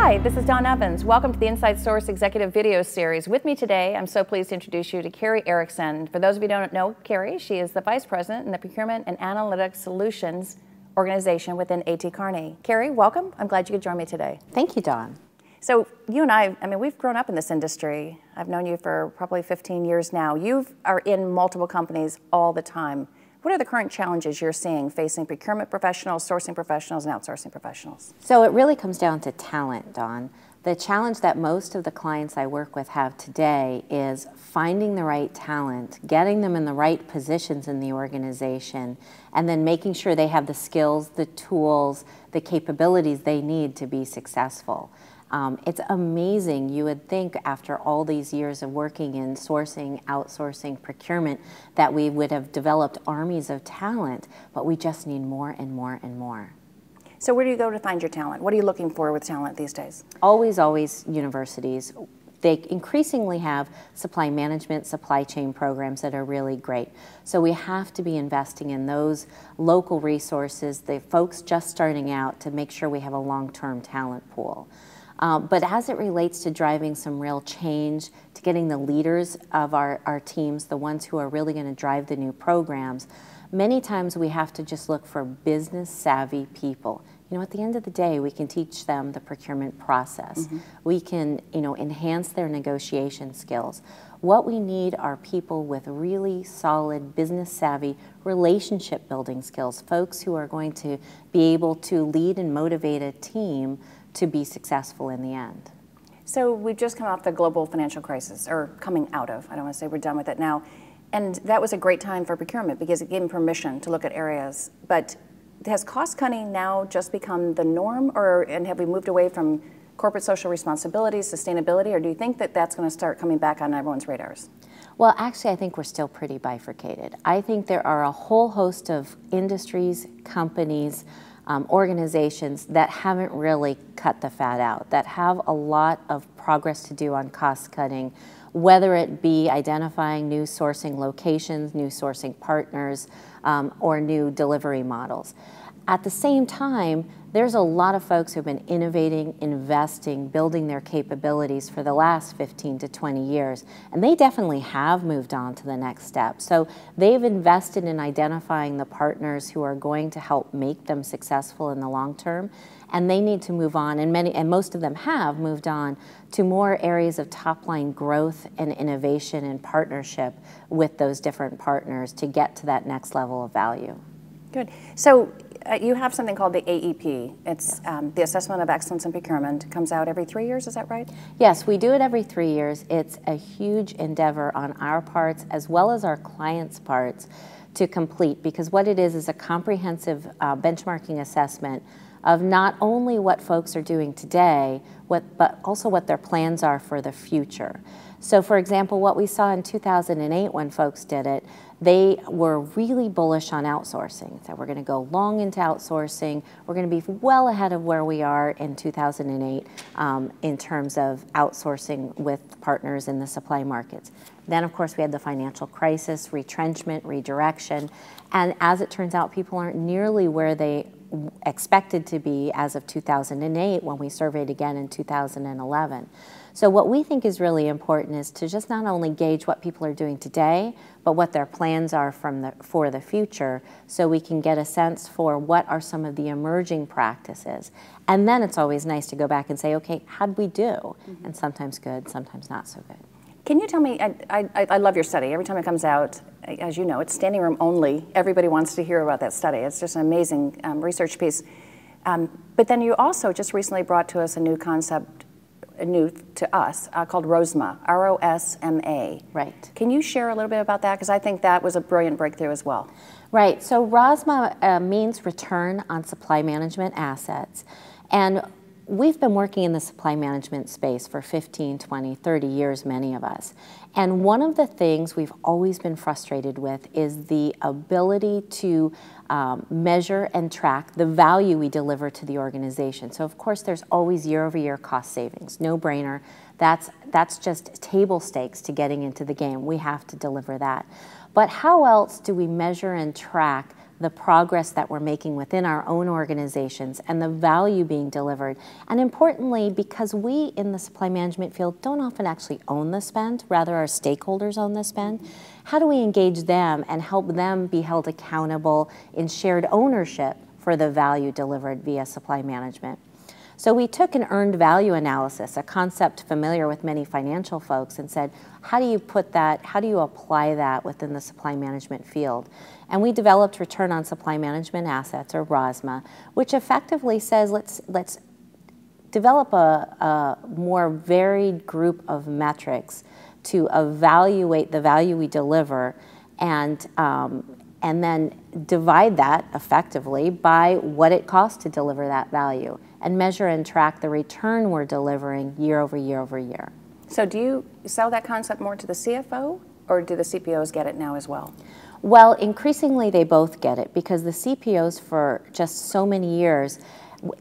Hi, this is Dawn Evans. Welcome to the Inside Source Executive Video Series. With me today, I'm so pleased to introduce you to Carrie Ericson. For those of you who don't know Carrie, she is the Vice President in the Procurement and Analytics Solutions organization within A.T. Kearney. Carrie, welcome. I'm glad you could join me today. Thank you, Dawn. So you and I mean, we've grown up in this industry. I've known you for probably 15 years now. You are in multiple companies all the time. What are the current challenges you're seeing facing procurement professionals, sourcing professionals, and outsourcing professionals? So it really comes down to talent, Dawn. The challenge that most of the clients I work with have today is finding the right talent, getting them in the right positions in the organization, and then making sure they have the skills, the tools, the capabilities they need to be successful. It's amazing. You would think after all these years of working in sourcing, outsourcing, procurement, that we would have developed armies of talent, but we just need more and more and more. So where do you go to find your talent? What are you looking for with talent these days? Always universities. They increasingly have supply management, supply chain programs that are really great. So we have to be investing in those local resources, the folks just starting out, to make sure we have a long-term talent pool. But as it relates to driving some real change, to getting the leaders of our teams, the ones who are really going to drive the new programs, many times we have to just look for business-savvy people. You know, at the end of the day, we can teach them the procurement process. Mm-hmm. We can, enhance their negotiation skills. What we need are people with really solid business-savvy relationship-building skills, folks who are going to be able to lead and motivate a team to be successful in the end. So we've just come off the global financial crisis, or coming out of. I don't want to say we're done with it now. And that was a great time for procurement because it gave them permission to look at areas. But has cost cutting now just become the norm, and have we moved away from corporate social responsibility, sustainability, or do you think that that's going to start coming back on everyone's radars? Well, actually, I think we're still pretty bifurcated. I think there are a whole host of industries, companies, organizations that haven't really cut the fat out, that have a lot of progress to do on cost cutting, whether it be identifying new sourcing locations, new sourcing partners, or new delivery models. At the same time, there's a lot of folks who've been innovating, investing, building their capabilities for the last 15 to 20 years, and they definitely have moved on to the next step. So they've invested in identifying the partners who are going to help make them successful in the long term, and they need to move on, and most of them have moved on to more areas of top-line growth and innovation and partnership with those different partners to get to that next level of value. Good. So you have something called the AEP. It's the Assessment of Excellence in Procurement. It comes out every 3 years, is that right? Yes, we do it every 3 years. It's a huge endeavor on our parts as well as our clients' parts to complete, because what it is a comprehensive benchmarking assessment of not only what folks are doing today, but also what their plans are for the future. So for example, what we saw in 2008 when folks did it, they were really bullish on outsourcing. So we're going to go long into outsourcing. We're going to be well ahead of where we are in 2008 in terms of outsourcing with partners in the supply markets. Then, of course, we had the financial crisis, retrenchment, redirection, and as it turns out, people aren't nearly where they expected to be as of 2008 when we surveyed again in 2011. So what we think is really important is to just not only gauge what people are doing today, but what their plans are for the future, so we can get a sense for what are some of the emerging practices. And then it's always nice to go back and say, okay, how'd we do? Mm-hmm. And sometimes good, sometimes not so good. Can you tell me, I love your study. Every time it comes out, as you know, it's standing room only. Everybody wants to hear about that study. It's just an amazing research piece. But then you also just recently brought to us a new concept, new to us, called ROSMA, R-O-S-M-A. Right. Can you share a little bit about that? Because I think that was a brilliant breakthrough as well. Right. So ROSMA means Return on Supply Management Assets. And we've been working in the supply management space for 15, 20, 30 years, many of us. And one of the things we've always been frustrated with is the ability to measure and track the value we deliver to the organization. So of course there's always year-over-year cost savings, no brainer. That's just table stakes to getting into the game. We have to deliver that. But how else do we measure and track the progress that we're making within our own organizations and the value being delivered. And importantly, because we in the supply management field don't often actually own the spend, rather our stakeholders own the spend, how do we engage them and help them be held accountable in shared ownership for the value delivered via supply management? So we took an earned value analysis, a concept familiar with many financial folks, and said, how do you put that, how do you apply that within the supply management field? And we developed Return on Supply Management Assets, or ROSMA, which effectively says, let's develop a more varied group of metrics to evaluate the value we deliver, and then divide that effectively by what it costs to deliver that value, and measure and track the return we're delivering year over year over year. So do you sell that concept more to the CFO, or do the CPOs get it now as well? Well, increasingly they both get it, because the CPOs for just so many years,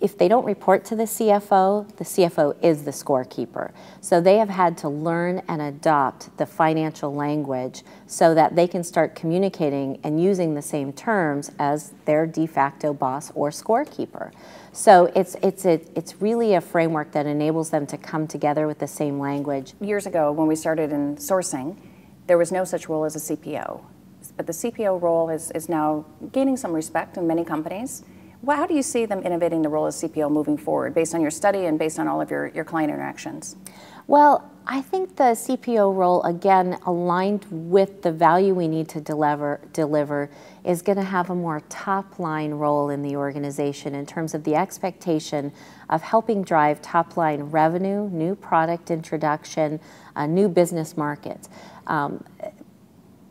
if they don't report to the CFO is the scorekeeper. So they have had to learn and adopt the financial language so that they can start communicating and using the same terms as their de facto boss or scorekeeper. So it's really a framework that enables them to come together with the same language. Years ago, when we started in sourcing, there was no such role as a CPO. But the CPO role is now gaining some respect in many companies. Well, how do you see them innovating the role of CPO moving forward, based on your study and based on all of your client interactions? Well, I think the CPO role, again, aligned with the value we need to deliver is going to have a more top-line role in the organization in terms of the expectation of helping drive top-line revenue, new product introduction, new business markets.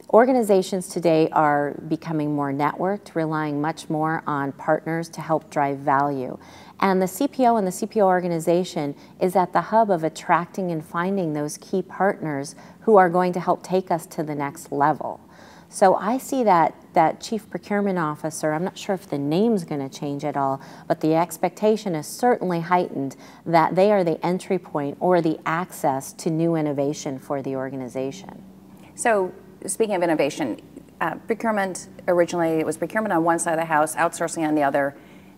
Organizations today are becoming more networked, relying much more on partners to help drive value. And the CPO and the CPO organization is at the hub of attracting and finding those key partners who are going to help take us to the next level. So I see that Chief Procurement Officer, I'm not sure if the name's going to change at all, but the expectation is certainly heightened that they are the entry point or the access to new innovation for the organization. So, speaking of innovation, procurement, originally it was procurement on one side of the house, outsourcing on the other.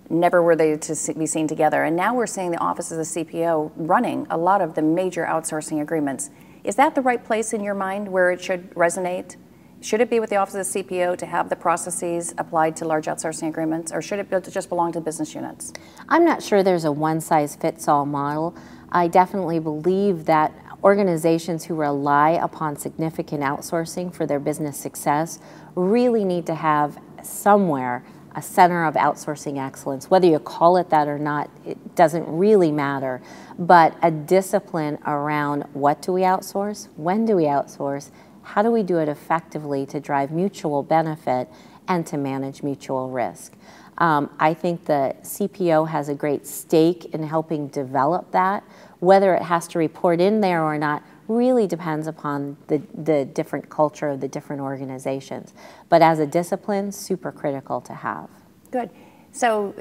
Never were they to be seen together. And now we're seeing the Office of the CPO running a lot of the major outsourcing agreements. Is that the right place in your mind where it should resonate? Should it be with the Office of the CPO to have the processes applied to large outsourcing agreements, or should it just belong to business units? I'm not sure there's a one-size-fits-all model. I definitely believe that organizations who rely upon significant outsourcing for their business success really need to have somewhere a center of outsourcing excellence. Whether you call it that or not, it doesn't really matter, but a discipline around what do we outsource, when do we outsource, how do we do it effectively to drive mutual benefit and to manage mutual risk. I think the CPO has a great stake in helping develop that. Whether it has to report in there or not really depends upon the different culture of the different organizations. But as a discipline, super critical to have. Good. So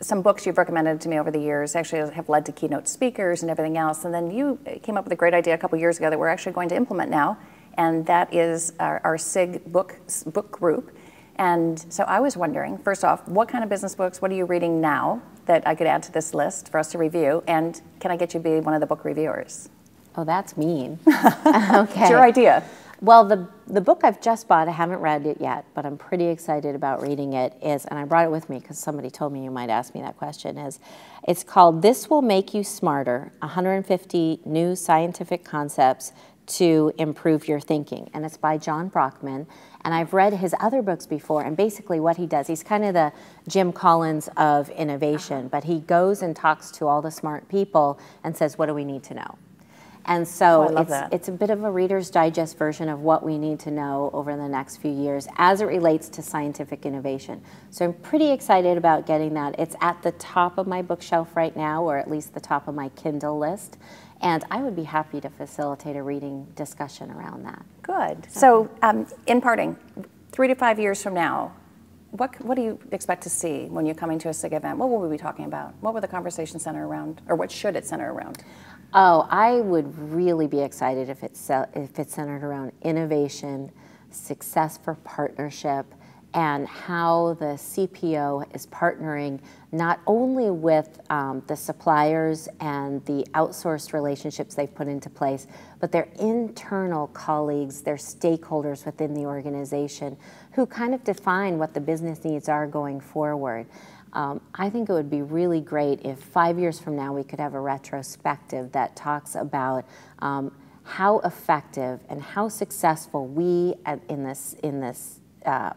some books you've recommended to me over the years actually have led to keynote speakers and everything else. And then you came up with a great idea a couple years ago that we're actually going to implement now. And that is our SIG book group. And so I was wondering, first off, what kind of business books, what are you reading now that I could add to this list for us to review? And can I get you to be one of the book reviewers? Oh, that's mean. Okay. It's your idea. Well, the book I've just bought, I haven't read it yet, but I'm pretty excited about reading it, and I brought it with me because somebody told me you might ask me that question, it's called This Will Make You Smarter, 150 New Scientific Concepts to Improve Your Thinking. And it's by John Brockman. And I've read his other books before, and basically what he does, he's kind of the Jim Collins of innovation, but he goes and talks to all the smart people and says, what do we need to know? And so it's a bit of a Reader's Digest version of what we need to know over the next few years as it relates to scientific innovation. So I'm pretty excited about getting that. It's at the top of my bookshelf right now, or at least the top of my Kindle list. And I would be happy to facilitate a reading discussion around that. Good. So in parting, 3 to 5 years from now, what do you expect to see when you're coming to a SIG event? What will we be talking about? What will the conversation center around, or what should it center around? Oh, I would really be excited if it's centered around innovation, success for partnership, and how the CPO is partnering not only with the suppliers and the outsourced relationships they've put into place, but their internal colleagues, their stakeholders within the organization who kind of define what the business needs are going forward. I think it would be really great if 5 years from now we could have a retrospective that talks about how effective and how successful we in this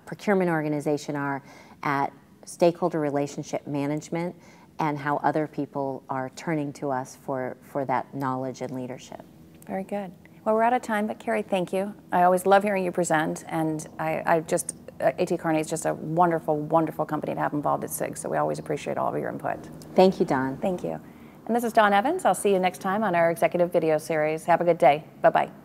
procurement organization are at stakeholder relationship management, and how other people are turning to us for that knowledge and leadership. Very good. Well, we're out of time, but Carrie, thank you. I always love hearing you present, and A.T. Kearney is just a wonderful, wonderful company to have involved at SIG, so we always appreciate all of your input. Thank you, Dawn. Thank you. And this is Dawn Evans. I'll see you next time on our executive video series. Have a good day. Bye-bye.